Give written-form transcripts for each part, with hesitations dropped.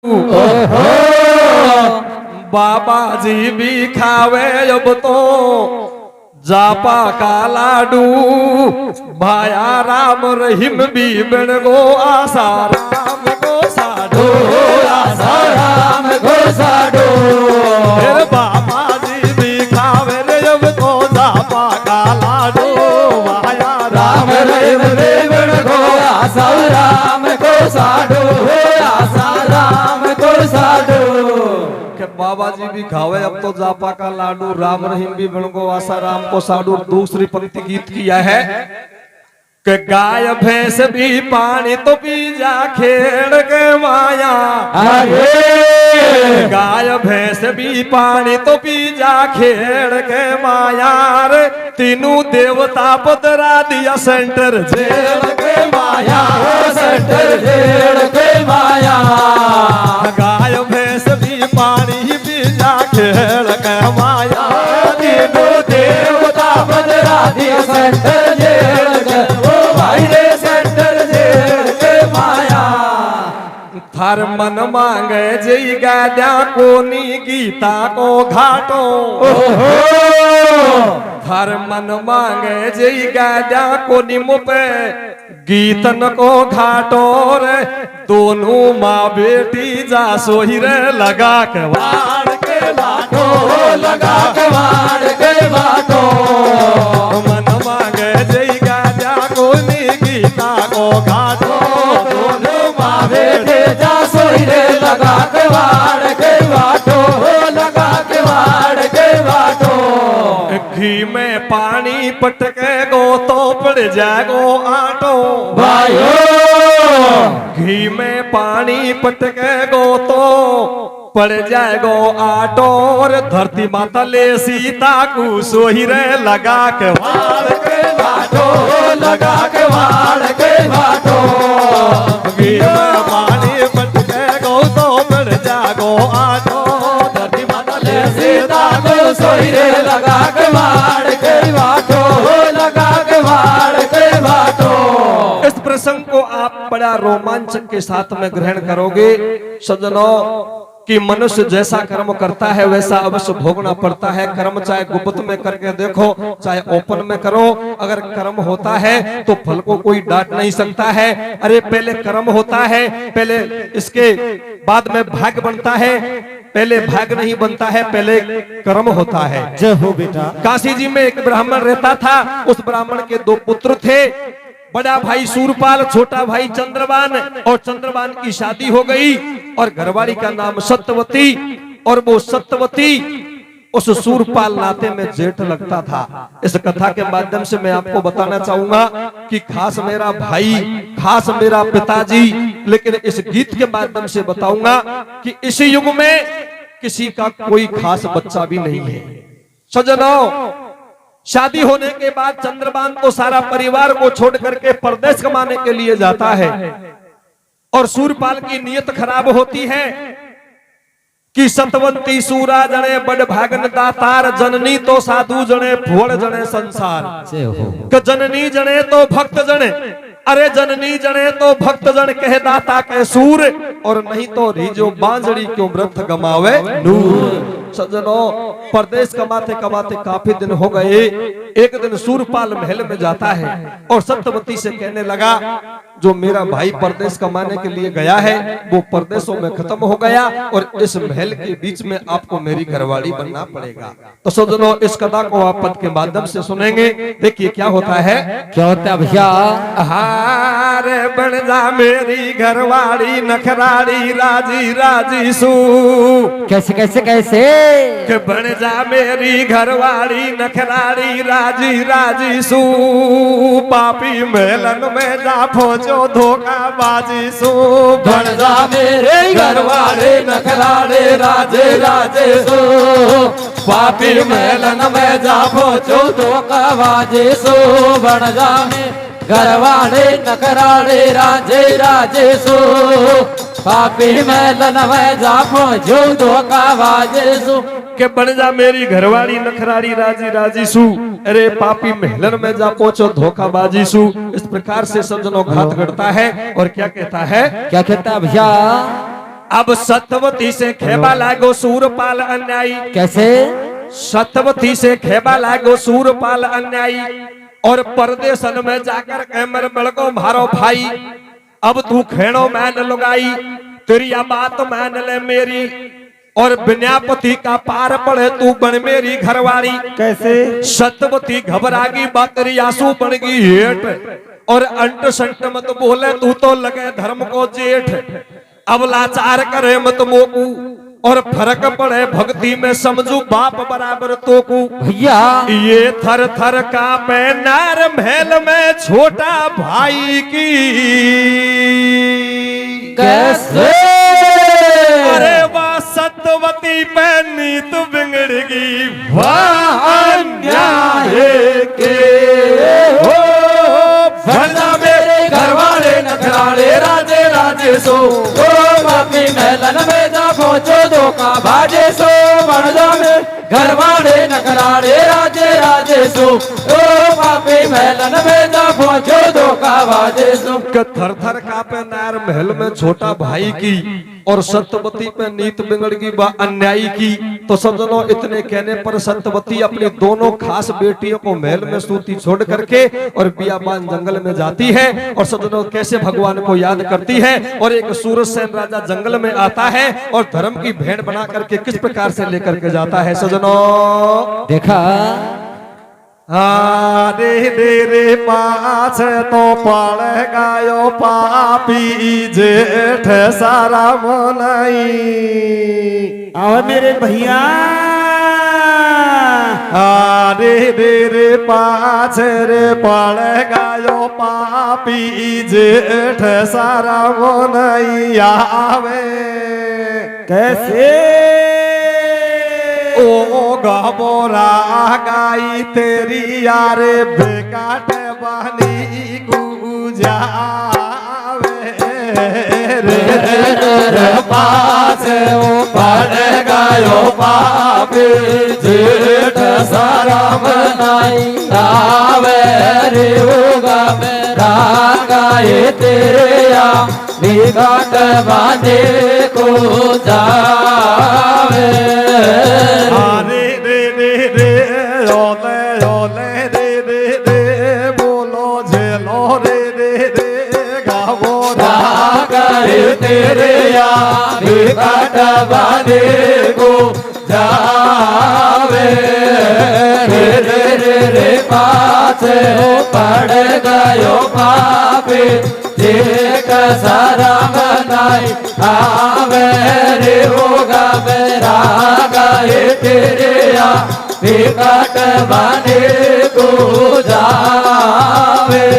ओहो बाबा जी भी खावे अब तो जापा का लाडू भाया राम रहीम भी बन गो आशा राम गो साडो आशा राम गो साडो फिर बाबा जी भी खावे रे अब तो जापा का लाडू भाया राम रहीम भी बन गो आशा राम गो साडो आशा राम गो साडो बाबा जी भी खावे अब तो जापा का लाडू राम रहीम भी बन गो आशा राम को साडू। दूसरी पंक्ति गीत किया है कि गाय भैंस भी पानी तो पी जा खेड़ के माया। अरे गाय भैंस भी पानी तो पी जा खेड़ के माया रे तीनों देवता पदरा दिया सेंटर जेल के माया सेंटर जेल के माया गाय भैंस भी पानी पी जा खेड़ के माया तीनों देवता पदरा दिया सेंटर जेल के ओ भाई रे सेंटर जेल के माया थार मन मांगे जई गाद्या कोनी गीता को घाटो। ओहो थार मन मांगे जई गाद्या कोनी मुपे गीतन को घाटो रे दोनों माँ बेटी जा सोही रे लगा के वाड़ के बाटो लगा के वाड़ के बाटो मन मांगे जई गाद्या कोनी गीता को घाटो दोनों माँ बेटे जा सोई रे लगा के वाड़ के बाटो लगा के वाड़ के बाटो घी में पानी पटके गो तो पड़ जागो आटो भाइयों घी में पानी पटके गो तो पड़ जाएगो आटो और धरती माता ले सीता को सोही रे लगा के वाड़ के बाटो लगा के वाड़ के बाटो घी में पानी पटके गो तो पड़ जागो आटो धरती माता ले सीता को सोई रे लगा के वाड़ के बाटो लगा के वाड़ के बाटो। इस प्रसंग को आप बड़ा रोमांचक के साथ में ग्रहण करोगे सज्जनों कि मनुष्य जैसा कर्म करता है वैसा अवश्य भोगना पड़ता है। कर्म चाहे गुप्त में करके देखो चाहे ओपन में करो अगर कर्म होता है तो फल को कोई डांट नहीं सकता है। अरे पहले कर्म होता है पहले इसके बाद में भाग्य बनता है। पहले भाग्य नहीं बनता है पहले कर्म होता है। जय हो बेटा। काशी जी में एक ब्राह्मण रहता था। उस ब्राह्मण के दो पुत्र थे। बड़ा भाई सूरपाल छोटा भाई चंद्रबान और चंद्रबान की शादी हो गई और घरवाली का नाम सत्यवती और वो सत्यवती उस सूरपाल नाते में जेठ लगता था। इस कथा के माध्यम से मैं आपको बताना चाहूंगा कि खास मेरा भाई खास मेरा पिताजी लेकिन इस गीत के माध्यम से बताऊंगा कि इस युग में किसी का कोई खास बच्चा भी नहीं है। सज्जनों शादी होने के बाद चंद्रबान तो सारा परिवार को छोड़ करके परदेश कमाने के लिए जाता है और सूरपाल की नीयत खराब होती है कि सतवंती सूरा जने बड़ भागन दातार जननी तो साधु जने भोड़ जने संसार जननी जने तो भक्त जने अरे जननी जने तो भक्त जन कह दाता कह सूर और नहीं तो रीजो बांजड़ी क्यों व्रत गमावे नूर। सज्जनों परदेश कमाते कमाते काफी दिन हो गए। एक दिन सूरपाल महल में जाता है और सत्यवती से कहने लगा जो मेरा भाई परदेश कमाने के लिए गया है वो परदेशों में खत्म हो गया और इस महल के बीच में आपको मेरी घरवाली बनना पड़ेगा। तो सज्जनों इस कथा को आप पद के माध्यम से सुनेंगे। देखिए क्या होता है। क्या होता है भैया। हारे बन जा मेरी घरवाली नखराड़ी राजी राजी सू। कैसे कैसे कैसे के बन जा मेरी घरवाली नखराड़ी राजी राजी सू। पापी मेलन में जा पहुंचो धोखा बाजी सू। बन जा मेरे घरवाले नखराड़े राजे राजे सो। पापी मेलन में जा पहुंचो धोखा बाजी सो। बन जा घरवाले नखराड़े राजे राजे सो। पापी मेलन में जा पहुंचो धोखा बाजी सो। के बन जा मेरी घरवाली नखरारी राजी राजी सू। अरे पापी महलन में जा पहुंचो धोखाबाजी सू। इस प्रकार से सज्जनों घात करता है और क्या कहता है। क्या कहता है भैया। अब सत्यवती से खेबा लागो सूरपाल अन्यायी। कैसे? सत्यवती से खेबा लागो सूरपाल अन्यायी और परदेशन में जाकर के मेरे बड़को मारो भाई। अब तू खेड़ो मैन लुगाई, तेरी या बात मान ले मेरी, और विन्यापति का पार पड़े तू बन मेरी घरवाली। कैसे? सत्यवती घबरागी बात तेरी आंसू बन गई हेठ, और अंट संट मत बोले तू तो लगे धर्म को जेठ। अब लाचार करे मत मोकू, और फर्क पड़े भक्ति में समझू बाप बराबर तो को। भैया ये थर थर कांपे नार महल में छोटा भाई की। कैसे? अरे वाह सत्यवती पे नीत बिगड़गी वाह अन्याय के हो, भरना मेरे घरवाले नखराले राजे राजे सो, ओ बापी महलन में जा पहुंचो धोखा भाजे सो, बन जा में घरवाले नखराले राजे राजे सो, ओ बापी महलन में जा पहुंचो धोखा भाजे सो। थर थर कांपे नार महल में छोटा भाई की, और सत्यवती पे नीत बिगड़गी बा अन्यायी की। तो सज्जनों इतने कहने पर सत्यवती अपनी दोनों खास बेटियों को महल में सूती छोड़ करके और बियाबान जंगल में जाती है। और सज्जनों कैसे भगवान को याद करती है, और एक सूरसेन राजा जंगल में आता है और धर्म की भेंट बना करके किस प्रकार से लेकर के जाता है सज्जनों। देखा रे रे पाछ तो पड़ गायो पापी जेठ सारा मनाई। और मेरे भैया रे पाछ रे पड़ गायो पापी जेठ सारा मनाई आवे। कैसे? ओ गबोरा गाई तेरी यारे बेकाट बहनी गुजावे। रे पास पड़ गयो पापी जेठ सारा मनाई आवे रे होगा मेरा गाये तेरे या निगाट बांधे को जावे। रे ओले ओले रे बोलो झेलो रे गबोरा गाये तेरे या निगाट बांधे को जावे। रे पास पड़ गयो पापी जेठ सारा मनाई आवे रे होगा मेरा गाये तेरे या निकट बाने को जावे।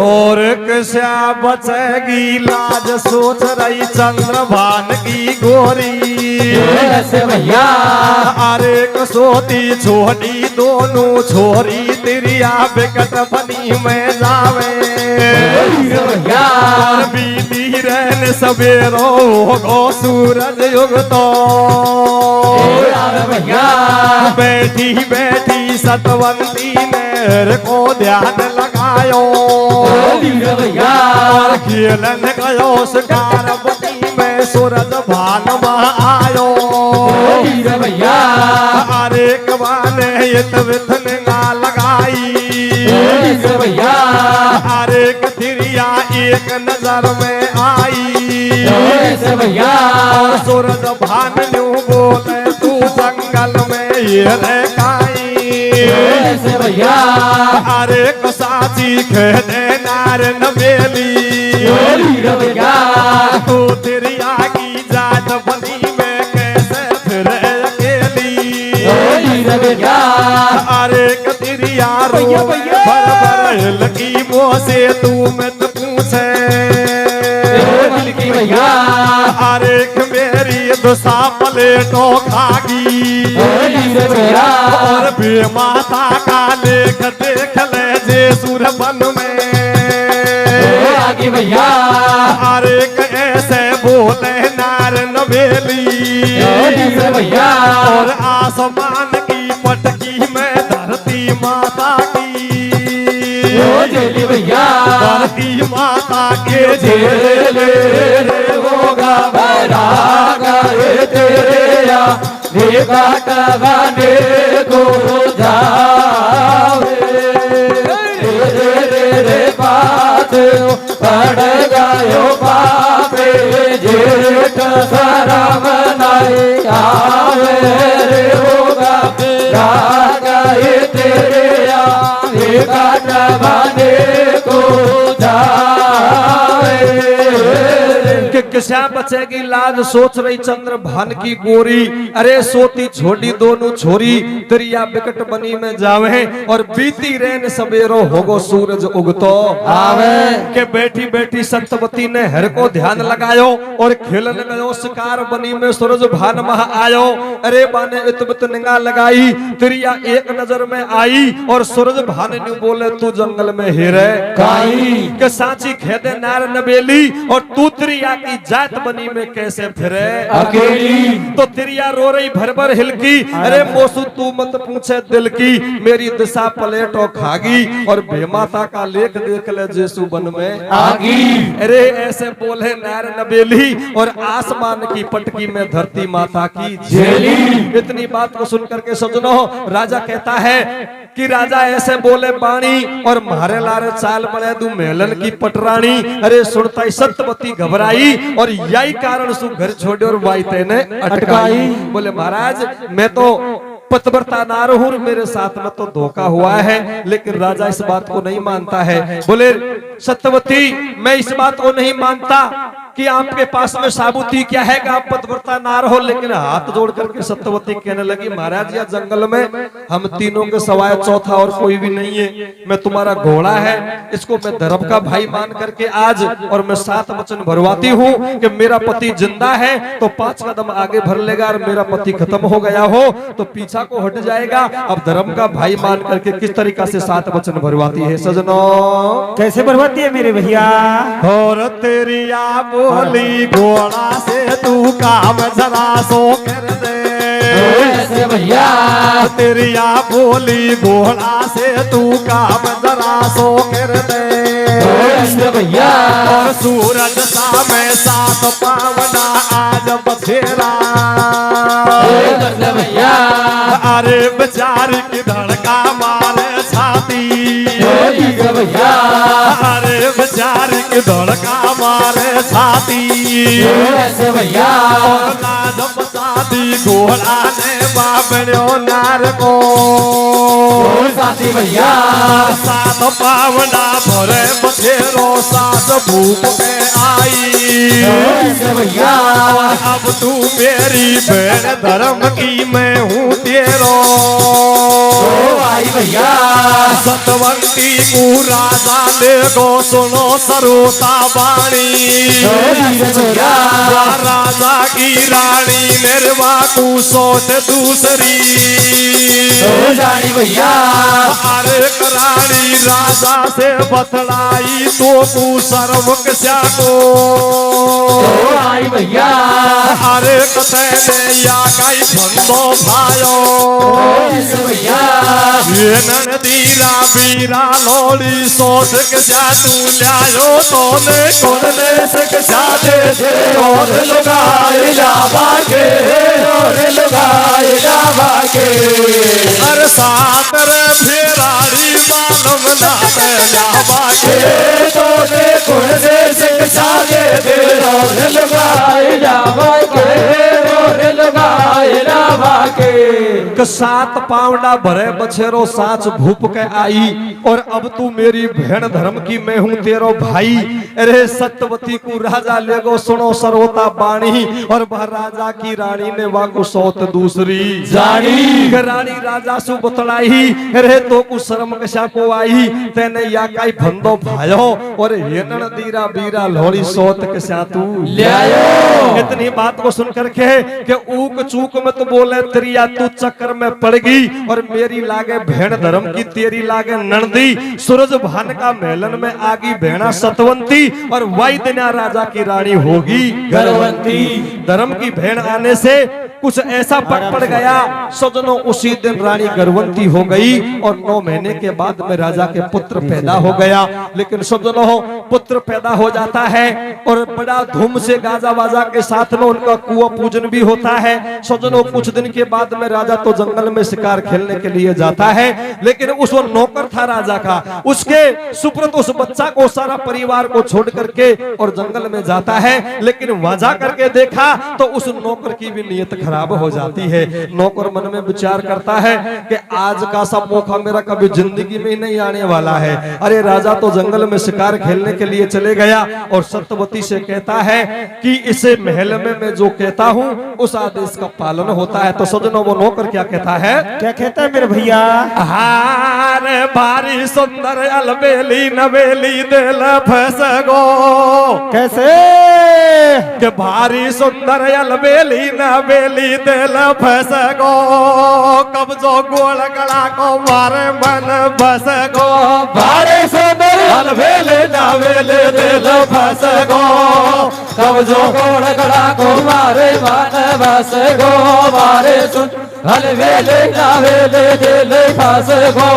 और किसा बचेगी लाज सोच रही चंद्रभान की गोरी। कैसे भैया? अरे कसोती छोटी दोनों छोरी तिरिया बिकट बनी में जावे। भैया बीती रहन सवेरो गो सूरज युग तो। भैया बैठी बैठी सतवंती मेरे को ध्यान लगायो। भैया खेलन गयो शिकार बनी में सूरज भान आयो। भैया अरे कबाने विथन लगाई। भैया अरे कथिरिया एक नजर में आई। भैया सूरज भान न्यू बोले तू जंगल में ये काई। भैया अरे कसाची खेदे नार नवेली। भैया तू तिरिया की जात बनी में कैसे फिर अकेली। भैया अरे कतिरिया रो भर भर लगी मुँह से तू मत पूछे। भैया अरे मेरी दुसा पलेटो खागी। और बे माता का लेख देख ले जे सुर बन में। आगे भैया अरे कैसे बोले नार नवेली। भैया और आसमान की पटकी में धरती माता की। भैया धरती माता के झेले रे होगा गए तेरे या निकट बने को जावे रे बात पड़ गयो पापे जेठ शरम नहीं आवे रे होगा गए तेरे या निकट बने को जावे कि किस्या बचेगी लाज सोच रही चंद्र भान की गोरी अरे सोती छोड़ी दोनों छोरी दरिया बिकट बनी में जावे और बीती रेन सवेरो होगो सूरज उगतो आवे के बैठी बैठी सत्यवती ने हर को ध्यान लगायो और खेलन गयो शिकार बनी में सूरज भान महा आयो अरे बाने इतबत निगाह लगाई दरिया एक नजर में आई और सूरज भान ने बोले तू जंगल में हिरे काई के साची खेदे नार नबेली और तू तिरिया की जात बनी में कैसे फिरे अकेली तो तिरिया रो रही भर भर हिलकी अरे मोसू तू मत पूछे दिल की मेरी दिशा पलेटो खागी और बेमाता का लेख देख ले जेसु बन में आगी अरे ऐसे बोले नार नबेली और आसमान की पटकी में धरती माता की झेली इतनी बात को सुनकर के सजनो राजा कहता है कि राजा ऐसे बोले बाणी और मारे लारे चाल पड़े दू मेलन की पटरानी अरे सुनता ही सत्यवती घबराई और यही कारण सु घर छोड़े और वाईते ने अटकाई बोले महाराज मैं तो पतिव्रता नार हूं मेरे साथ में तो धोखा हुआ है लेकिन राजा इस बात को नहीं मानता है बोले सत्यवती मैं इस बात को नहीं मानता कि आपके पास में साबुती क्या है कि आप पतिव्रता नार हो लेकिन हाथ जोड़ करके सत्यवती कहने लगी महाराज या जंगल में हम तीनों के सवाए चौथा और कोई भी नहीं है मैं तुम्हारा घोड़ा है इसको मैं धर्म का भाई मान करके आज और मैं 7 वचन भरवाती हूँ कि मेरा पति जिंदा है तो 5 कदम आगे भर लेगा और मेरा पति खत्म हो गया हो तो पीछा को हट जाएगा अब धर्म का भाई मान करके किस तरीका से 7 वचन भरवाती है सजनों कैसे बर्बादी है मेरे भैया और तेरी बोली घोड़ा से तू काम जरा सो कर दे ऐसे भैया तेरिया बोली घोड़ा से तू काम जरा सो कर दे ऐसे भैया और सूरज सा में 7 पावना आज बथेरा ऐसे भैया अरे बेचारी की धड़का मारे छाती ऐसे भैया अरे बेचारी की धड़का मारे छाती ऐसे भैया लाजम शादी घोड़ा ने बाबड़ो नार को साथी भैया 7 पावना भरे बथेरो 7 भूख में आई ऐसे भैया अब तू मेरी बहन धर्म की मैं हूँ तेरो आई भैया सतवंती को राजा ले गो सुनो सरोता बाणी ऐसे भैया राजा की रानी निर्वा को सोच दूसरी जानी भैया अरे रानी राजा से बतलाई तो तू सर्वक को आई भैया अरे कतने या कई बंदो भायो ऐसे भैया ये नंदीरा बीरा लोड़ी सोच के तू ल्यायो तो ने कौन ने शिक्षा दे दे और लुगाए जावा के और लुगाए जावा के हर साथ रे फेराड़ी मालूम ना जावा के तो ने कौन से शिक्षा दे दे और लुगाए जावा के और लुगाए जावा के 7 पावड़ा भरे बछेरो 7 भूप के आई और अब तू मेरी भेड़ धर्म की मैं हूँ तेरो भाई अरे सत्यवती को राजा ले गो सुनो सरोता बाणी और वह राजा की रानी ने वाकु सौत दूसरी जानी रानी राजा सु बतलाई अरे तो कु शर्म कशा को आई तेने या काई फंदो भायो और हेनन दीरा बीरा लोड़ी सौत कशा तू ले आयो इतनी बात को सुन करके कि ऊक चूक मत बोले त्रिया तू चक्कर में पड़ गई और मेरी लागे भेड़ धर्म की तेरी लागे नंदी सूरज भान का मेलन में आगी भेड़ा सतवंती और वाई दिना राजा की रानी होगी गर्वंती धर्म की भेड़ आने से कुछ ऐसा पड़ गया सजनों उसी दिन रानी गर्वंती हो गई और 9 महीने के बाद में राजा के पुत्र पैदा हो गया लेकिन सजनों पुत्र पैदा हो जाता है और बड़ा धूम से गाजा बाजा के साथ में उनका कुआं पूजन भी होता है। सजनों, कुछ दिन के बाद में राजा तो जंगल में शिकार खेलने के लिए जाता है, लेकिन उस वो नौकर था राजा का, उसके सुपुर्द उस बच्चा को सारा परिवार को छोड़ करके और जंगल में जाता है। लेकिन वहां जा करके देखा तो उस नौकर की भी नीयत खराब हो जाती है। नौकर मन में विचार करता है कि आज का सा मौका मेरा कभी जिंदगी में नहीं आने वाला है। अरे राजा तो जंगल में शिकार खेलने के लिए चले गया और सत्यवती से कहता है कि इसे महल में मैं जो कहता हूँ उस आदेश का पालन होता है। तो सजनों, वो नौकर क्या कहता है? क्या कहता है मेरे भैया? हार भारी सुंदर अलबेली नवेली दिल फंस गो। कैसे? के भारी सुंदर अलबेली नवेली दिल फंस गो, कब जो गोल गला को मारे मन बस गो। भारी सुंदर अलबेली नवेली दिल फंस गो, कब जो गोल गला को मारे मन बस गो। भारी सुंदर अलबेली नवेली दिल फंस गो,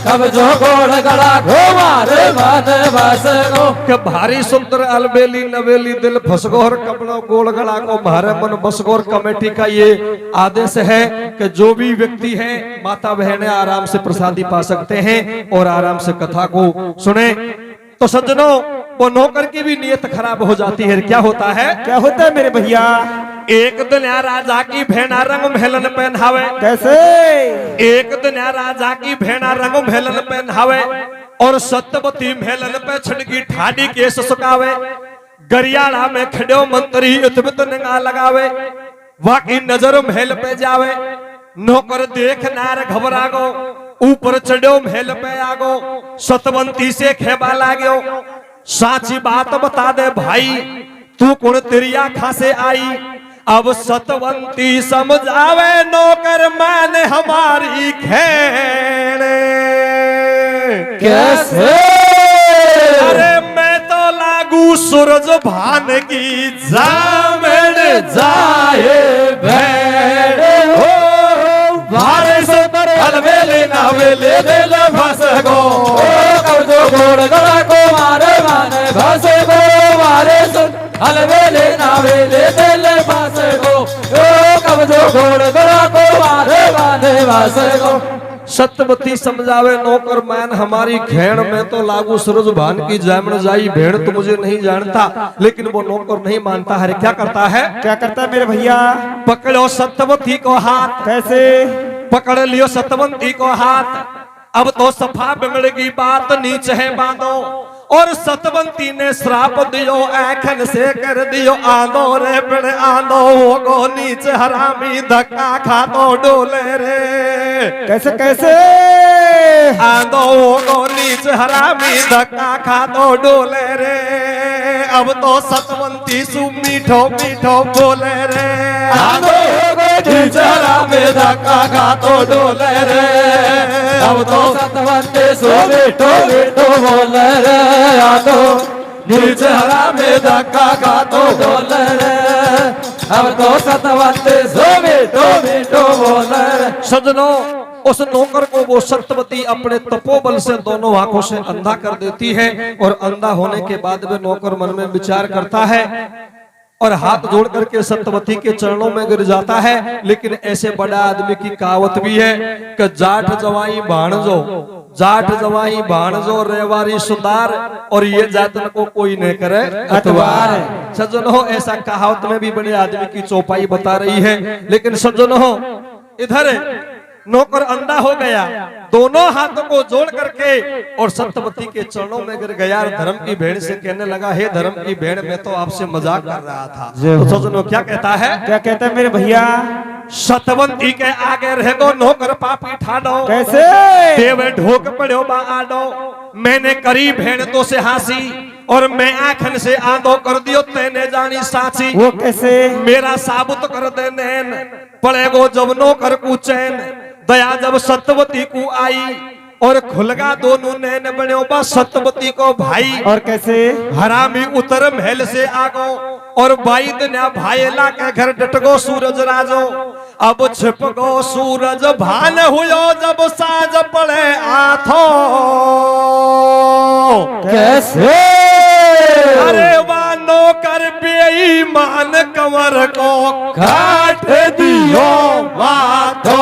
कब जो गोल गला को मारे मन बस गो। के भारी सुंदर अलबेली नवेली दिल फंस गो और कपड़ों गोल गला को मारे मन बस गो। और कमेटी का ये आदेश है कि जो भी व्यक्ति है, माता बहनें आराम से प्रसादी पा सकते हैं और आराम से कथा को सुने। तो सज्जनों, वो नौकर की भी नीयत खराब हो जाती है। क्या होता है? क्या होता है मेरे भैया? एक दिन राजा की भेना रंग महलन पहनावे। कैसे? एक दिन राजा की भेना रंग महलन पहनावे और सत्यवती महलन पे छिड़की ठाडी केस सुकावे। गरियाड़ा में खड़ो मंत्री इतबित निगाह लगावे, वाकी नजर महल पे जावे। नौकर देख नार घबरा गो, ऊपर चढ़ो महल पे आगो। सतवंती से खेबा लागो, साची बात बता दे भाई, तू कौन तिरिया खासे आई। अब सतवंती समझावे, नौकर मान हमारी खेने। कैसे? अरे मैं तो लागू सूरज भान की जामन जाए भेड़े हो। भारी सुंदर अलबेली नवेली दिल फंस गो, कब जो गोल गला को मारे मन बस गो। भारी सुंदर अलबेली नवेली दिल फंस गो, कब जो गोल गला को मारे मन बस गो। सत्यवती समझावे, नौकर मैन हमारी घेण में तो लागू सूरज भान की जामन जाई भेड़ तो मुझे नहीं जानता। लेकिन वो नौकर नहीं मानता है। क्या करता है? क्या करता है मेरे भैया? पकड़ो सत्यवती को हाथ। कैसे? पकड़ लियो सत्यवती को हाथ, अब तो सफा बिगड़ेगी बात, नीचे है बांधो। और सतवंती ने श्राप दियो, ऐखन से कर दियो आंदो रे पिड़ आंदो। गो नीचे हरामी धक्का खातो डोले रे। कैसे कैसे? आंदो गो नीचे हरामी धक्का खातो डोले रे। अब तो सतवंती सु मीठो मीठो बोले रे। आंदो गो नीचे हरामी धक्का खातो डोले रे। अब तो सतवंती सु मीठो मीठो बोले रे। आंदो नीचे हरामी धक्का खातो डोले रे। अब तो सतवंती सु मीठो मीठो बोले रे। सजनों, उस नौकर को वो सत्यवती अपने तपोबल से दोनों आंखों से अंधा कर देती है। और अंधा होने के बाद में नौकर मन में विचार करता है और हाथ जोड़ करके सत्यवती के चरणों में गिर जाता है। लेकिन ऐसे बड़ा आदमी की कहावत भी है कि जाठ जवाई भाणजो, जाठ जवाई भाणजो रेवारी सुधार, और ये जातन को कोई नहीं करे अतवार। सज्जनों, ऐसा कहावत में भी बड़े आदमी की चौपाई बता रही है। लेकिन सज्जनों, इधर नौकर अंधा हो गया, दोनों हाथों को जोड़ करके और सत्यवती के चरणों में गिर गया। धर्म की भेड़ से कहने लगा, हे धर्म की भेड़, मैं तो आपसे मजाक कर रहा था। तो सज्जनों, क्या कहता है? क्या कहता है मेरे भैया? सतवंती के आगे रह गो नौकर पापी ठाडो। कैसे? देव ढोक पड़ो बा आडो, मैंने करी भेड़ तो से हासी और मैं आंखन से आंधो कर दियो, तेने जानी साची। वो कैसे? मेरा साबुत कर दे नैन, पड़ेगो जब नौकर को चैन। दया जब सत्यवती को आई और खुलगा दोनों नैन बने बा सतवती को भाई। और कैसे? हरामी उतर महल से आगो और बाई दिना भाईला के घर डटगो सूरज राजो। अब छिप गो सूरज भान हुयो जब साँझ पड़े आथो। कैसे? अरे वानो कर बेईमान कंवर को काट दियो माथो।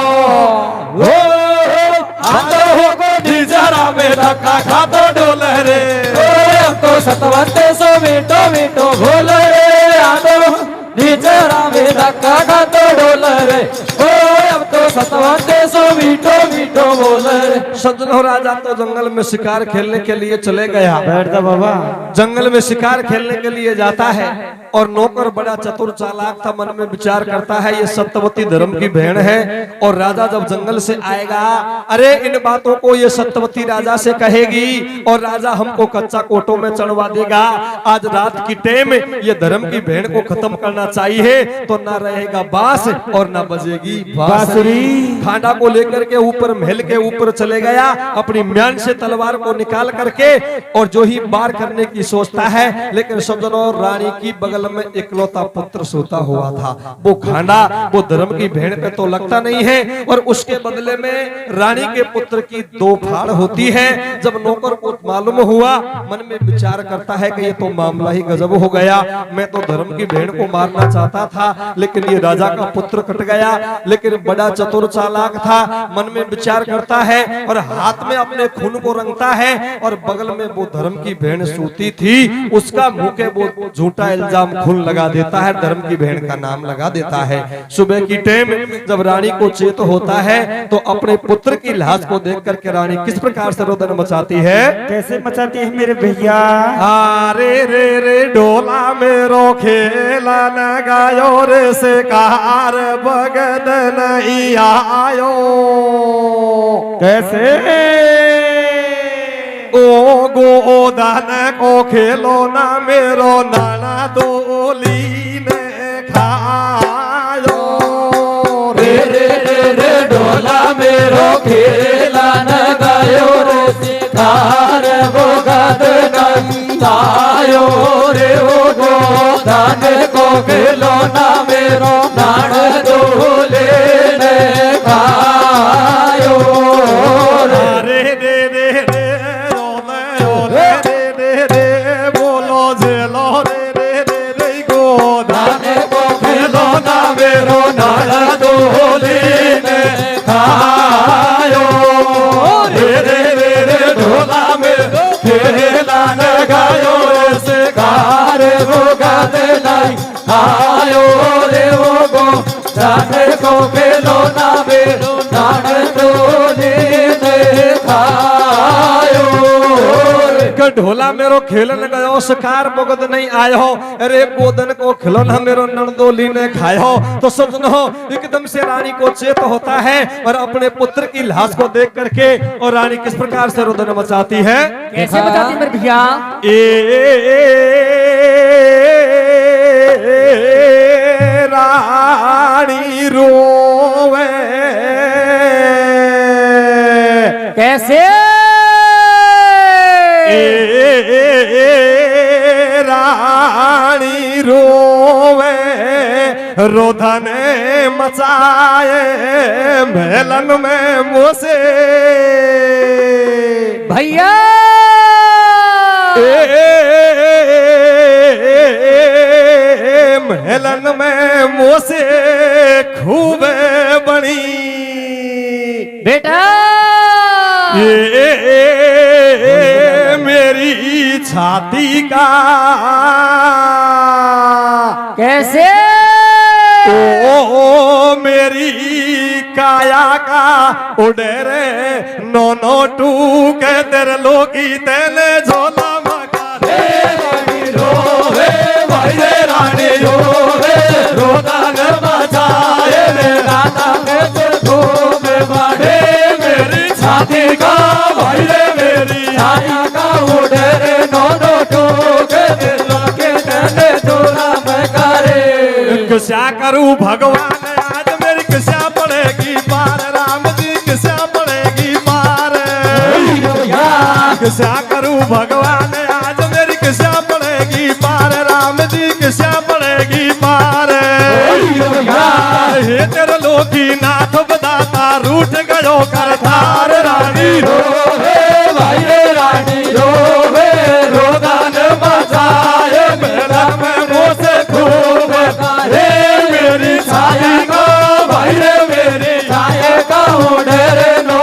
जरा में धक्का खातो डोले रे। अब तो सतवंते सो मीठो मीठो बोल रे। आदो निजरा में धक्का खातो डोले रे। अब तो सतवंते सो मीठो मीठो बोल रे। सज्जनों राजा तो जंगल में शिकार खेलने के लिए चले गया। बैठ जा बाबा। जंगल में शिकार खेलने के लिए जाता है और नौकर बड़ा चतुर चालाक था, मन में विचार करता है ये सत्यवती धर्म की बहन है और राजा जब जंगल से आएगा, अरे इन बातों को ये सत्यवती राजा से कहेगी और राजा हमको कच्चा कोटों में चढ़वा देगा। आज रात की टेम ये धर्म की बहन को खत्म करना चाहिए तो ना रहेगा बांस और ना बजेगी बांसुरी। खांडा को लेकर के ऊपर महल के ऊपर चले गया, अपनी म्यान से तलवार को निकाल करके और जो ही वार करने की सोचता है, लेकिन सज्जनों रानी की बगल में इकलौता पुत्र सोता हुआ था। वो खांडा वो धर्म की भेड़ पे तो लगता नहीं है और उसके बदले में रानी के पुत्र की दो फाड़ होती है। जब नौकर को मालूम हुआ, मन में विचार करता है कि ये तो मामला ही गजब हो गया। मैं तो धर्म की भेड़ को मारना चाहता था लेकिन ये राजा का पुत्र कट गया। लेकिन बड़ा चतुर चालाक था, मन में विचार करता है और हाथ में अपने खून को रंगता है और बगल में वो धर्म की भेड़ सूती थी, उसका मुंह के वो झूठा इल्जाम खून लगा देता है, धर्म की बहन का नाम लगा देता है। सुबह की टाइम जब रानी को चेत होता है तो अपने पुत्र की लाश को देख करके रानी किस प्रकार से रोदन मचाती है? कैसे मचाती है मेरे भैया? रे रे रे डोला मेरो खेला न गायो रे से कार बगद नहीं आयो। कैसे? ओ गोदान को खेलो ना मेरो नाना डोली ने खायो। रे रे रे रे डोला मेरो खेला न गायो रे सिखार वो गद नहीं आयो रे। ओ गोदान को खेलो ना मेरो नाना डोले ने खायो। रे रे रे रे रे रे रे बोलो जेलो रे रे रे रे गोदान को खेलो ना मेरो नाना डोले ने खायो। रे रे रे रे डोला मेरो खेला न गायो रे सिखार वो गद नहीं आयो रे। ओ गोदान को खेलो ना मेरो नाना डोले ने खायो। ढोला मेरो खेलन गयो शिकार बगद नहीं आयो। अरे गोदन को खिलौना मेरो नंदोली ने खायो। तो सज्जनों एकदम से रानी को चेत होता है और अपने पुत्र की लाश को देख करके और रानी किस प्रकार से रोदन मचाती है? कैसे बताती मेरे भैया? रानी रोवे। कैसे? रानी रोवे रोधन मचाए मेलन में मोसे। भैया मेलन में मोसे खूब बनी बेटा। ये मेरी छाती का कैसे? ओ मेरी काया का उड़ेरे नोनो टू के तेरे लोगी तेने झोला मका रे रोवे भाई रे रानी रोवे रोदन मचाए रे राधा के घूमे बाड़े मेरी छाती का भाई रे मेरी छाया का उड़ेरे नोनो टू के तेरे लोगी तेने झोला मका रे। क्या करूं भगवान आज मेरी किस्या पड़ेगी पार, राम जी किस्या पड़ेगी पार। किस्सा करूं भगवान आज मेरी किस्सा पड़ेगी पार राम जी किस्सा पड़ेगी पार हे तेरे लोकी नाथ बदाता रूठ गयो कर थार रानी रोवे भाई रे रानी रोवे रोदन बजाए मेरा में मोसे खूब करे मेरी छाया को भाई रे मेरी छाया का ढेरे नो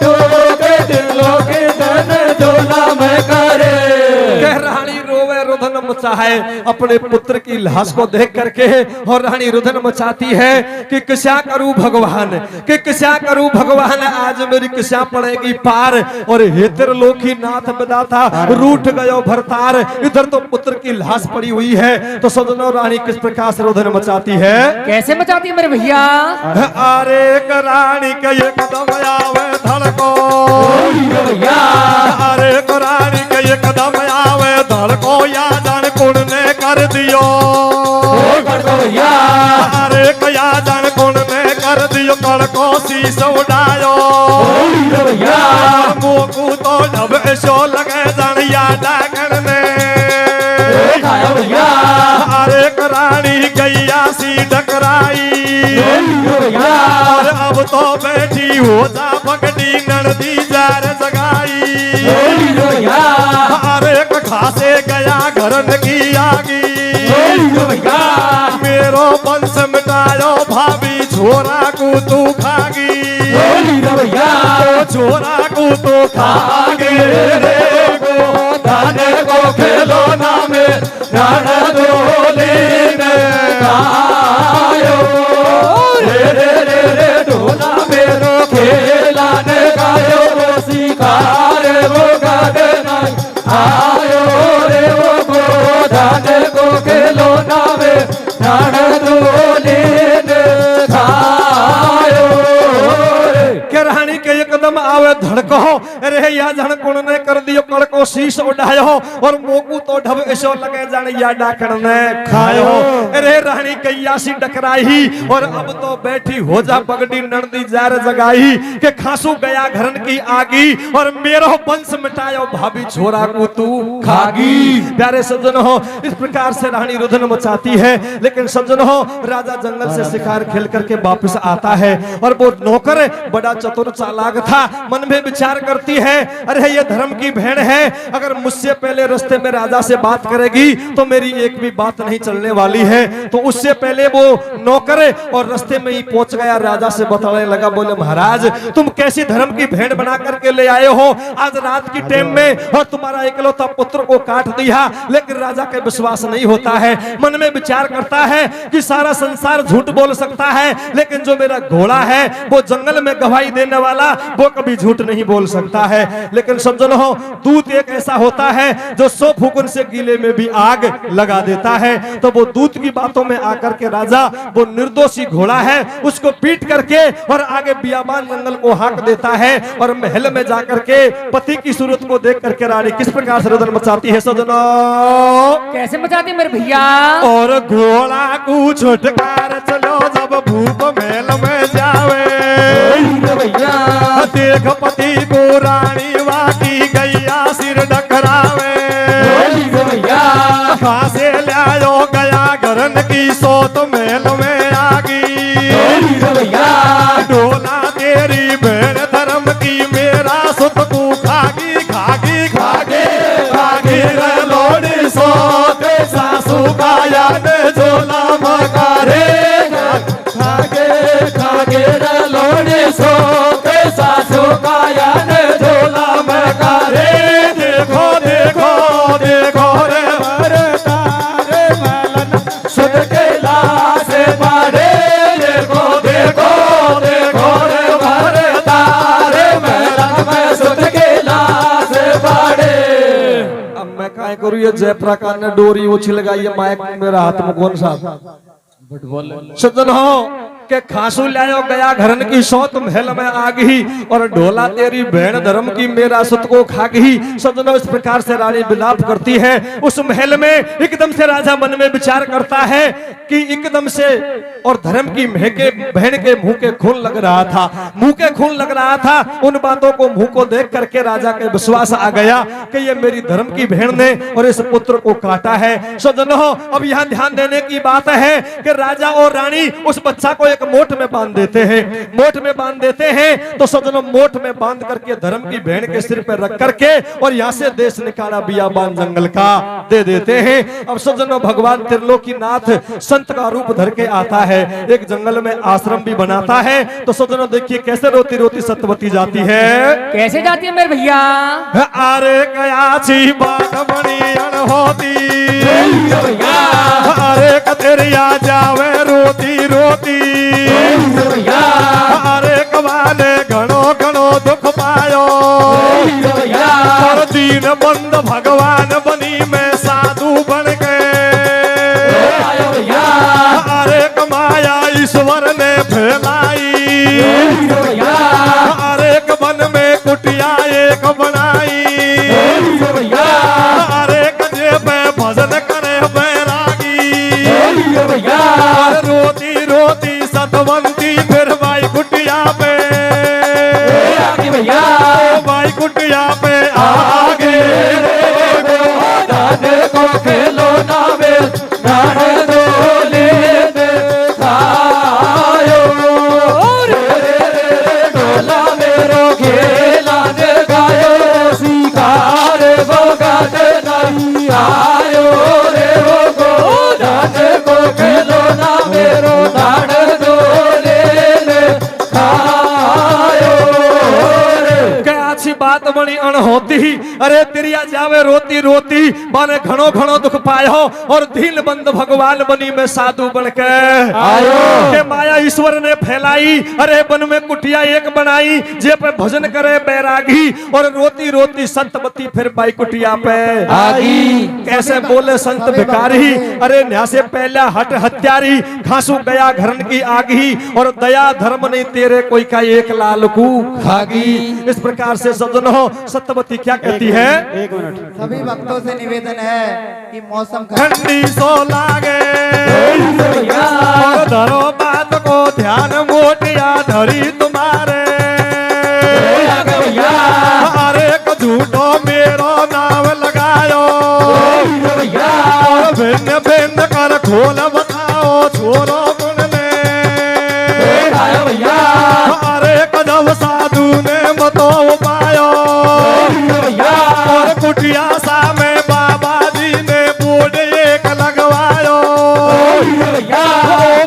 टोके दिलों के धन झोला में करे। कह रानी रोवे रुदन मचाए अपने पुत्र की लाश को देख करके और रानी रुदन मचाती है कि किस्सा करूं भगवान कि किस्सा करूं भगवान आज मेरी किस्सा पड़ेगी पार और हेतर लोकी नाथ बदाता रूठ गयो भरतार। इधर तो पुत्र की लाश पड़ी हुई है तो सजनो रानी किस प्रकार से रुदन मचाती है कैसे मचाती है मेरे भैया। अरे रानी के ये कदम आवे धड़को अरे रानी के ये कदम आवे धड़को या जान कुण ने कर दियो अरे कया जान कुण ने कर दियो कड़को शीश उड़ायो मोकू तो ढब ऐसो लगे जान या डाकण ने अरे रानी गैया सी डकराई और अब तो बैठी हो जा पगड़ी नड़दी जार जगाई अरे खासे गया घरन की आगी मेरो वंश मिटायो भाभी छोरा को तू खागी छोरा को तो खागे रे को धाने को खेलो ना में नान दोली ने गायो रे रे रे रे ढोला मेरो खेला ने गायो वो शिकार वो गाने नहीं आयो रे वो को धाने को खेलो ना में नान दोली ने गायो के रानी के एक कदम आवे धड़को अरे या जन कुण ने कर दियो कड़को शीश उड़ायो और मोकू तो ढब ऐसो लगे जाने या डाकण ने खायो अरे रानी कैया सी डकराई और अब तो बैठी हो जा पगड़ी नंदी जार जगाई के खासू गया घरन की आगी और मेरो वंश मिटायो भाभी छोरा को तू खागी। प्यारे सज्जन हो इस प्रकार से रानी रुदन मचाती है लेकिन सज्जन हो राजा जंगल से शिकार खेल करके वापस आता है और वो नौकर बड़ा चतुर चालाक था मन में विचार करती है अरे ये धर्म की भेड़ है अगर मुझसे पहले रास्ते में राजा से बात करेगी तो मेरी एक भी बात नहीं चलने वाली है। तो उससे पहले वो नौकर और रास्ते में ही पहुंच गया राजा से बताने लगा बोले महाराज तुम कैसी धर्म की भेड़ बना करके ले आए हो आज रात की टाइम में और तुम्हारा इकलौता पुत्र को काट दिया लेकिन राजा का विश्वास नहीं होता है मन में विचार करता है कि सारा संसार झूठ बोल सकता है लेकिन जो मेरा घोड़ा है वो जंगल में गवाही देने वाला वो कभी झूठ नहीं बोल सकता है। लेकिन समझो हो दूत एक ऐसा होता है जो 100 फूकन से गीले में भी आग लगा देता है। तो वो दूत की बातों में आकर के राजा वो निर्दोषी घोड़ा है उसको पीट करके और आगे बियाबान जंगल को हाँक देता है और महल में जाकर के पति की सूरत को देख करके रानी किस प्रकार से रुदन मचाती है सजनो कैसे मचाती है मेरे भैया। और घोड़ा को छुटकार चलो जब भूप महल में जावे देख पति को रानी वाकी गैया सिर डकरावे खासे लायो गया घरन की सोत महल में आगी डोला तेरी भेड़ धर्म की मेरा सुत को खागी खागी खागे खागी लोड़ी सोत सासू का याद झोला मकारे खागे खागे लोड़ी सोत सासू का याद झोला मकारे देखो देखो देखो रे तारे मलन सुध के लाश पाड़े देखो देखो देखो रे भरे तारे मलन में सुध के लाश पाड़े। अब मैं काय करूँ ये जयप्रकाश ने डोरी उछल लगाई है माइक मेरा हाथ में कौन सा सजनों के खांसू लायो गया घरन की सौत महल में आ गई और ढोला तेरी बहन धर्म की मेरा सुत को खा गई। सजनों इस प्रकार से रानी विलाप करती है। उस महल में एकदम से राजा मन में विचार करता है कि एकदम से और धर्म की महके बहन के मुंह के खून लग रहा था, मुंह के खून लग रहा था। उन बातों को मुंह को देख करके राजा के विश्वास आ गया कि ये मेरी धर्म की बहन ने और इस पुत्र को काटा है। सजनों अब यहाँ ध्यान देने की बात है कि राजा और रानी उस बच्चा को एक मोट में बांध देते हैं, मोट में बांध देते हैं। तो सजनों मोट में बांध करके धर्म की बहन के सिर पर रख करके और यहाँ से देश निकाला बियाबान जंगल का दे देते हैं। अब सजनों भगवान त्रिलोकीनाथ संत का रूप धर के आता है, एक जंगल में आश्रम भी बनाता है। तो सजनों देखिए कैसे रोती रोती सत्यवती जाती है। कैसे जाती है मेरे भैया? अरे कयाची बात बनी अनहोती, अरे कतेरिया जावे रोती रोती, अरे कबाने घणो घणो दुख पायो और दीन बंद भगवान बनी में साधु बन गए। अरे कमाया ईश्वर ने फैलाई, अरे वन में कुटिया एक बनाई, अरे कजे पे भजन करे बैरागी, रोती रोती सतवंती फिर भाई कुटिया पे, भाई कुटिया पे आगे को खेलो नावे नारे डोले दे खायो रे डोला मेरो खेला दे गायो शिकार बोगा दे नहीं आयो रे वो गोदान को खेलो ना मेरो नारे डोले दे खायो क्या अच्छी बात बनी अनहोती। अरे तिरिया जावे रोती रोती माने घणो घणो दुख पायो और दीन बंद भगवान बनी में साधु बन के आयो के माया ईश्वर ने फैलाई। अरे वन में कुटिया एक बनाई जे पे भजन करे बैरागी और रोती रोती संतवती फिर बाई कुटिया पे आगी। कैसे बोले संत भिखारी, अरे न्या से पहला हट हत्यारी, खांसू गया घरन की आगी और दया धर्म नहीं तेरे कोई का एक लाल को खागी। इस प्रकार से सजनों सत्यवती क्या कहती है? एक मिनट। सभी भक्तों से निवेदन है कि मौसम ठंडी सो लागे और धरो बात को ध्यान मोटिया धरी तुम्हारे, अरे को झूठो मेरो नाम लगायो और भिन्न भिन्न कर खोल बताओ छोरो गुण ने, अरे कदम साधु ने मतो पायो और कुटिया सा में बाबा जी ने बोर्ड एक लगवायो,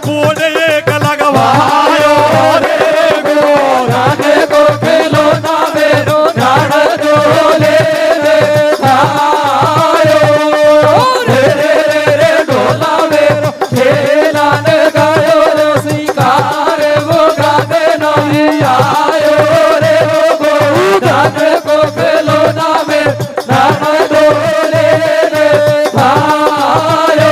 बोर्ड एक लगवायो रे गोदान को खेलो ना मेरो नारे डोले दे खायो रे डोला मेरो खेला ने गायो शिकार वो गाते नहीं आयो रे वो गोदान को खेलो ना मेरो नारे डोले दे खायो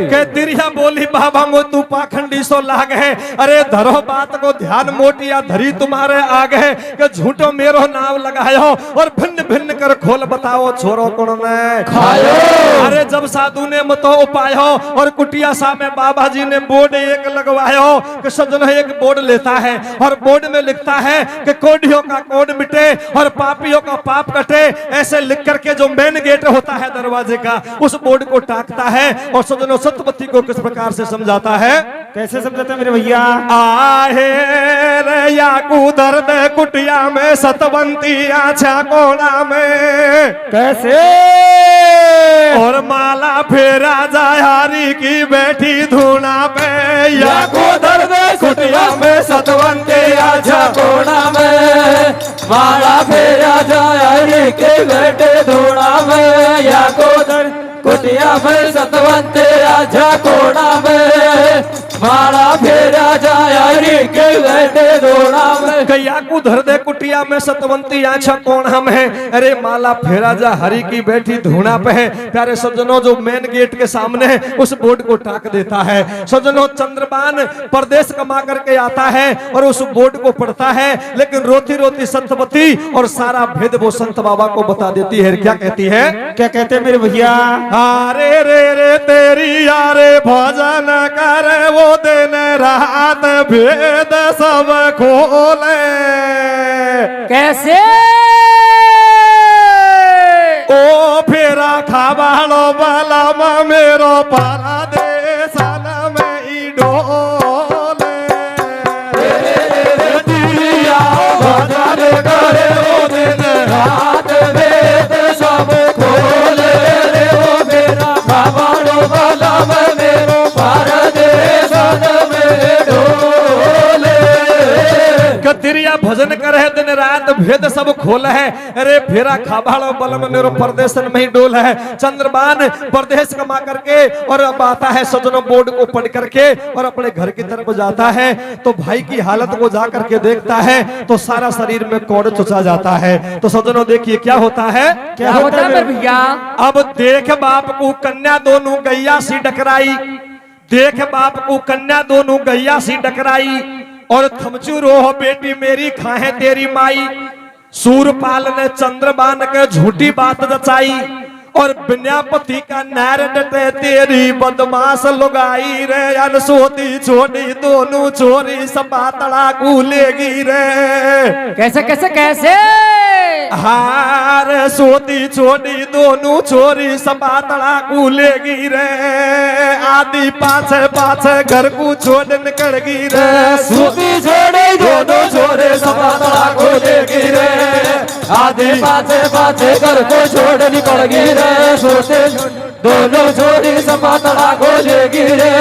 के तिरिया बोली बाबा मो तू पाखंडी सो लाग है। अरे धरो बात को ध्यान मोटिया धरी तुम्हारे आगे के झूठो मेरो नाम लगायो और भिन्न भिन्न कर खोल बताओ छोरो कौन ने खायो। अरे जब साधु ने मतो उपायो और कुटिया सा में बाबा जी ने बोर्ड एक लगवायो कि सजन एक बोर्ड लेता है और बोर्ड में लिखता है कि कोढ़ियों का कोढ़ मिटे और पापियों का पाप कटे। ऐसे लिख करके जो मेन गेट होता है दरवाजे का उस बोर्ड को टाकता है और सजनों सत्यवती को किस प्रकार से समझाता है? कैसे समझाते मेरे भैया? आहे रे या दर्द कुटिया में सतवंती आछा कोना में कैसे? और माला फेरा जायारी की बैठी धूना पे या दर्द कुटिया में सतवंते आजा कोना में माला फेरा जाया के बैठे धोड़ा में या को दर्द कुटिया में सतवंते आजा कोना में मारा फेरा जाया रे के बैठे रोड़ा में गैया को धर दे कुटिया में सतवंती आछा कौन हम है। अरे माला फेरा जा हरी की बैठी धूना पे है। प्यारे सज्जनों जो मेन गेट के सामने है उस बोर्ड को टाक देता है। सज्जनों चंद्रबान परदेश कमा करके आता है और उस बोर्ड को पढ़ता है, लेकिन रोती रोती सत्यवती और सारा भेद वो संत बाबा को बता देती है। क्या कहती है? क्या कहते मेरे भैया? अरे रे रे तेरी यारे भजन करे वो दिन रात भेद सब खोले। कैसे? ओ फेरा खावालो बाला मेरो परदेश में ही डोले। दिया भजन करे वो दिन रात भेद सब खोले रे ओ मेरा खावाड़ो वाला मेरो परदेश में डोले। कतिरिया भजन करे दिन रात भेद सब खोल है। अरे फेरा खाबाड़ो बलम मेरो परदेशन में ही डोल है। चंद्रबान परदेश कमा करके और अब आता है सज्जनों बोर्ड को पढ़ करके और अपने घर की तरफ जाता है तो भाई की हालत को जा करके देखता है तो सारा शरीर में कोड़ चुचा जाता है। तो सज्जनों देखिए क्या होता है। क्या होता है मेरे भैया? अब देख बाप को कन्या दोनों गैया सी डकराई। देख बाप को कन्या दोनों गैया सी डकराई और थमचू रोह बेटी मेरी खाए तेरी माई। सूरपाल ने चंद्रबान के झूठी बात रचाई और विद्यापति का नैर डटे तेरी बदमाश लुगाई रे। अनसोती छोड़ी दोनों चोरी सपातड़ा कूलेगी रे। कैसे कैसे कैसे? हार सोती छोड़ी दोनों छोरी सपातड़ा कूलेगी रे। आदि पाछे पाछे घर को छोड़ निकलगी रे। सूती छोड़े दोनों छोरे सपातड़ा खोलेगी रे। आधे पाछे पाछे घर को छोड़ निकल गी रे। सोते दोनों छोरी सपातड़ा खोलेगी रे।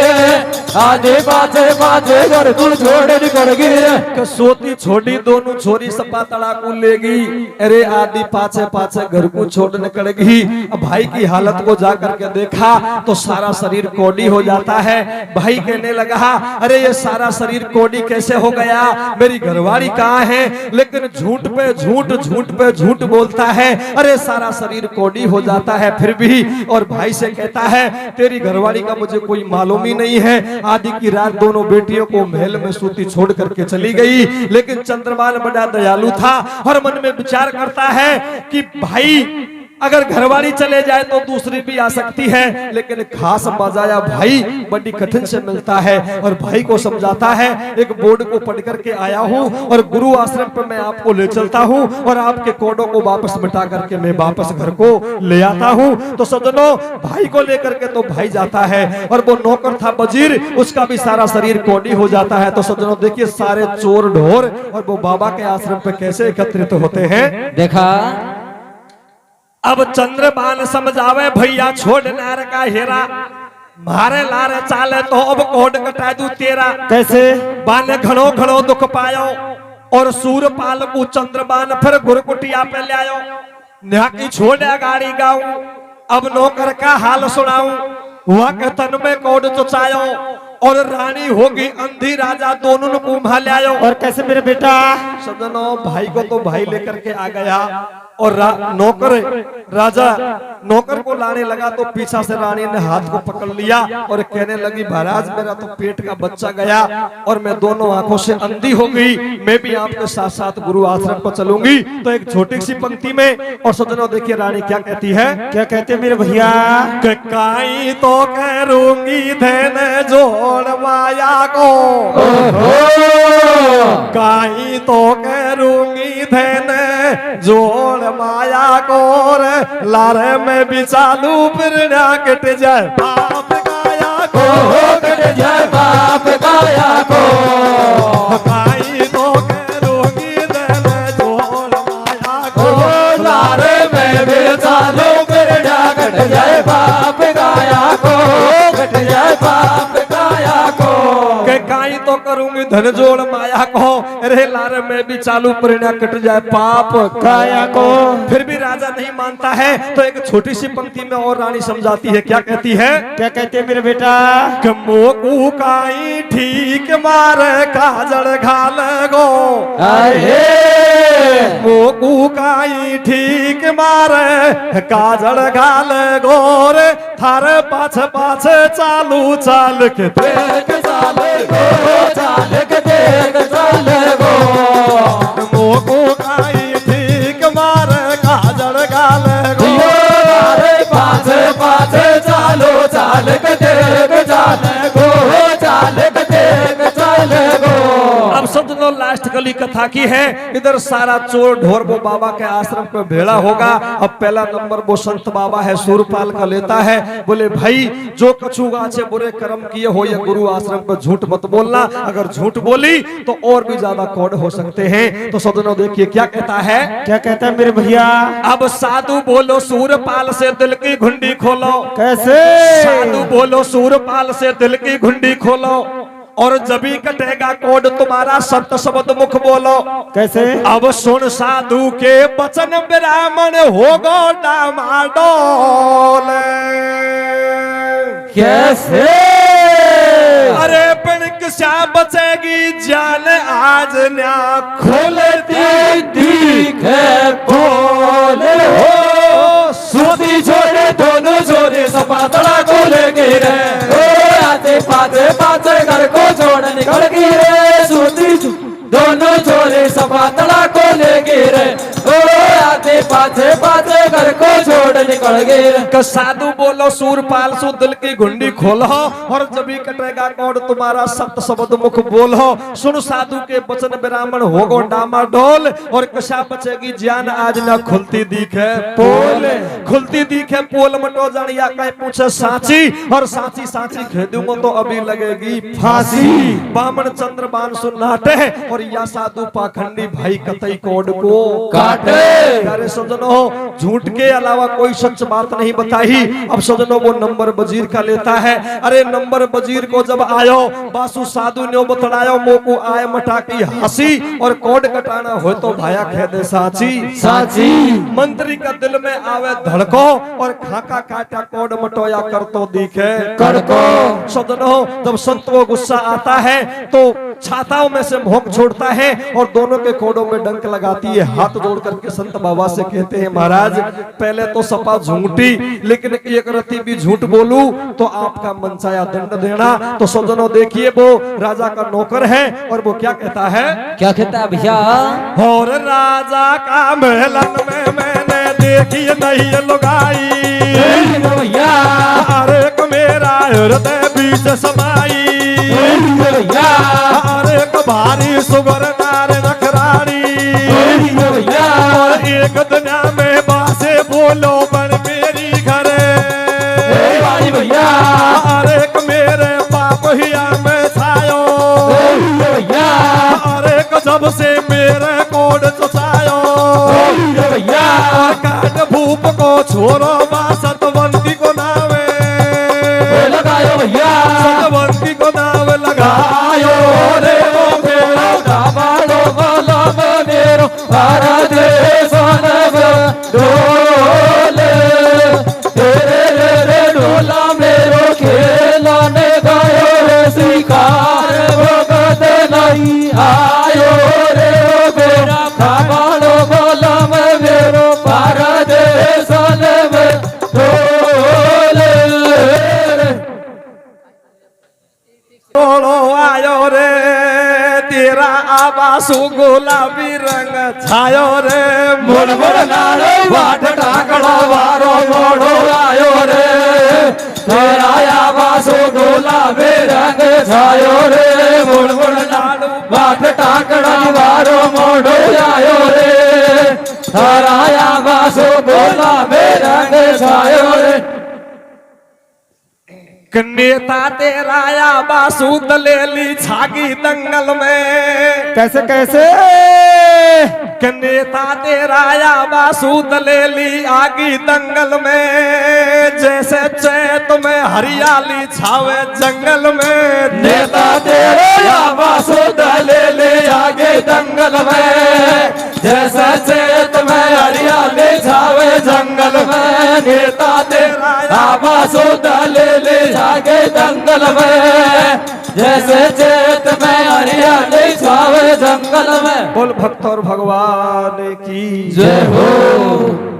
आधे पाछे पाछे घर को छोड़ निकल गी रे। सोती छोड़ी दोनों छोरी सपातड़ा को लेगी। अरे आदि पाछे पाछे घर को छोड़ निकलेगी। अब भाई की हालत को जा करके देखा तो सारा शरीर कोड़ी हो जाता है। भाई कहने लगा अरे ये सारा शरीर कोड़ी कैसे हो गया, मेरी घरवाली कहाँ है? लेकिन झूठ पे झूठ झूठ पे झूठ बोलता है। अरे सारा शरीर कोड़ी हो जाता है फिर भी। और भाई से कहता है तेरी घरवाली का मुझे कोई मालूम ही नहीं है। आदि की रात दोनों बेटियों को महल में सूती छोड़ करके चली गई। लेकिन चंद्रबान बड़ा दयालु था और मन में विचार करता है कि भाई अगर घरवाली चले जाए तो दूसरी भी आ सकती है, लेकिन खास मजाया भाई बड़ी कठिन से मिलता है। और भाई को समझाता है एक बोर्ड को पढ़ करके आया हूँ और गुरु आश्रम पर मैं आपको ले चलता हूँ और आपके कोडों को वापस मिटा करके मैं वापस घर को ले आता हूँ। तो सज्जनों भाई को लेकर के तो भाई जाता है और वो नौकर था वजीर, उसका भी सारा शरीर कोड़ी हो जाता है। तो सज्जनों देखिए सारे चोर ढोर और वो बाबा के आश्रम पे कैसे एकत्रित होते हैं। देखा अब चंद्रबान समझावे भैया छोड़ नार का हेरा, मारे लारे चाले तो अब कोड कटा दू तेरा। कैसे? बाने घणो घणो दुख पायो और सूरपाल को चंद्रबान फिर गुरकुटिया पे ले आयो। न्याकी छोड़े गाड़ी गाऊं अब नौकर का हाल सुनाऊं। वहां के तन में कोड चुचायो और रानी होगी अंधी राजा दोनों को भाल आयो। और कैसे मेरे बेटा? सदनों भाई को तो भाई लेकर के आ गया और नौकर राजा नौकर को लाने लगा तो पीछा से रानी ने हाथ को पकड़ लिया और कहने लगी महाराज मेरा तो पेट का बच्चा गया और मैं दोनों आंखों से अंधी हो गई, मैं भी आपके साथ साथ गुरु आश्रम पर चलूंगी। तो एक छोटी सी पंक्ति में और सज्जनों देखिए रानी क्या कहती है। क्या कहते मेरे भैया? काई तो करूंगी धन जोड़ माया को, काई तो करूंगी धन जोड़ माया को, लारे में बिचालू फिर कट जाए बाप काया को, कट जाए बाप काया को। काई तो करूंगी धन जोड़ माया को, लारे में बिचालू फिर कट जाए बाप काया को, कट जाए बाप काया को। काई तो करूंगी धन जोड़ माया को, अरे लारे में भी चालू परिणा कट जाए पाप काया को। फिर भी राजा नहीं मानता है, तो एक छोटी सी पंक्ति में और रानी समझाती है, क्या कहती है? क्या कहते हैं मेरे बेटा? मोकू काई ठीक मार काजल घाल गो, मोकू काई ठीक मार काजल घाल गोर, थार पाछ पाछ चालू चाल के देख चाल गो, चाल के देख चाल गो। मोकू काई ठीक मार काजल घाल गो, अरे पाछे पाछे चालो, चाल के देख चाल गो, चाल के देख चाल गो। अब सजनो लास्ट कली कथा की है। इधर सारा चोर ढोर वो बाबा के आश्रम पे भेड़ा होगा। अब पहला नंबर वो संत बाबा है सूरपाल का लेता है, बोले भाई जो कछु गाछे बुरे कर्म किए हो ये गुरु आश्रम पे झूठ मत बोलना, अगर झूठ बोली तो और भी ज्यादा कोड हो सकते हैं। तो सजनो देखिए क्या कहता है? क्या कहता है मेरे भैया? अब साधु बोलो सूरपाल से दिल की घुंडी खोलो, कैसे? साधु बोलो सूरपाल से दिल की घुंडी खोलो, और जभी कटेगा कोड तुम्हारा सत्य शब्द मुख बोलो। कैसे? अब सुन साधु के वचन ब्राह्मण होगो डामाडोल। कैसे? अरे पिणक सा बचेगी जान आज न्या खोलती दिखे बोले हो, सूती छोड़े दोनों छोरे सपातड़ा को लेके रे, आते पाते पाते घर को छोड़ निकल गिरे, सूती दोनों छोरे सपातड़ा को लेके रे, आते पाते पाते घर को छोड़ निकल गिरे। साधु बोलो सूरपाल सु दिल की घुंडी खोलो, और जभी कटेगा कोड तुम्हारा सत्य शब्द मुख बोलो। सुन साधु के वचन ब्राह्मण होगो डामाडोल, और कशा बचेगी जान आज न खुलती दिखे पोल, खुलती दिखे पोल मटो जानिया कहीं पूछे साची, और साची साची खेदूंगा तो अभी लगेगी फांसी। बामन चंद्रबान सुनाटे, और या साधु पाखंडी भाई कतई कोड को काटे। अरे सजनो झूठ के अलावा कोई सच बात नहीं बताई। अब सजनो वो नंबर वजीर का लेता है। अरे नंबर वजीर को जब आयो बासु साधु ने बतलायो, मोको आय मटा की हंसी, और कोड कटाना हो तो भाया खेदे साची साची। मंत्री का दिल में आवे धड़को, और खाका काटा कोड मटोया कर तो दिखे कड़को। सजनो जब संत को गुस्सा आता है तो छाताओं में से भोंक छोड़ता है, और दोनों के कोडों में डंक लगाती है। हाथ जोड़ करके संत बाबा से कहते हैं, महाराज पहले तो सपा झूठी, लेकिन एक रत्ती भी झूठ बोलूं तो आपका मनचाया दंड देना। तो सज्जनों देखिए वो राजा का नौकर है, और वो क्या कहता है? क्या कहता है भैया? और राजा का महलन में मैंने देखी नहीं लुगाई, भैया अरे मेरा हृदय बीच समाई, भैया अरे भारी सुगर नार नखरारी, भैया और एक दुनिया में बासे बोलो बन मेरी घरे, भैया अरे मेरे पाप हिया में छायो, भैया अरे जब से मेरे कोड चुसायो, भैया काट भूप को छोरो सतवंती को नावे लगायो, भैया सतवंती को नाव लगायो रे ओ मेरो डाबाड़ो गोलम मेरो भारत सोनब डोले, तेरे रे डोला मेरो खेलने गयो रे शिकार भगत नहीं आयो रे, ओ मेरा डाबाड़ो गोलम मेरो भारत सोनब डोले। तोड़ो आयो रे तेरा आवासु गुलाबी रंग छायो रे, मोड़ मोड़ लाड़ो बाट टाकड़ा वारो मोड़ो आयो रे, तेरा आवासो गुलाबी रंग छायो रे, मोड़ मोड़ लाड़ो बाट टाकड़ा वारो मोड़ो आयो रे, तेरा आवासो गुलाबी रंग छायो रे। नेता तेरा या बासु दलेली छागी दंगल में, कैसे कैसे? नेता तेरा या बासु दलेली आगी दंगल में, जैसे चैत में हरियाली छावे जंगल में, नेता तेरे जैसे चेत में हरियाली छावे जंगल में नेता तेरा आवाज ले जाके जंगल में जैसे चेत में हरियाली छावे जंगल में। बोल भक्त और भगवान की जय हो।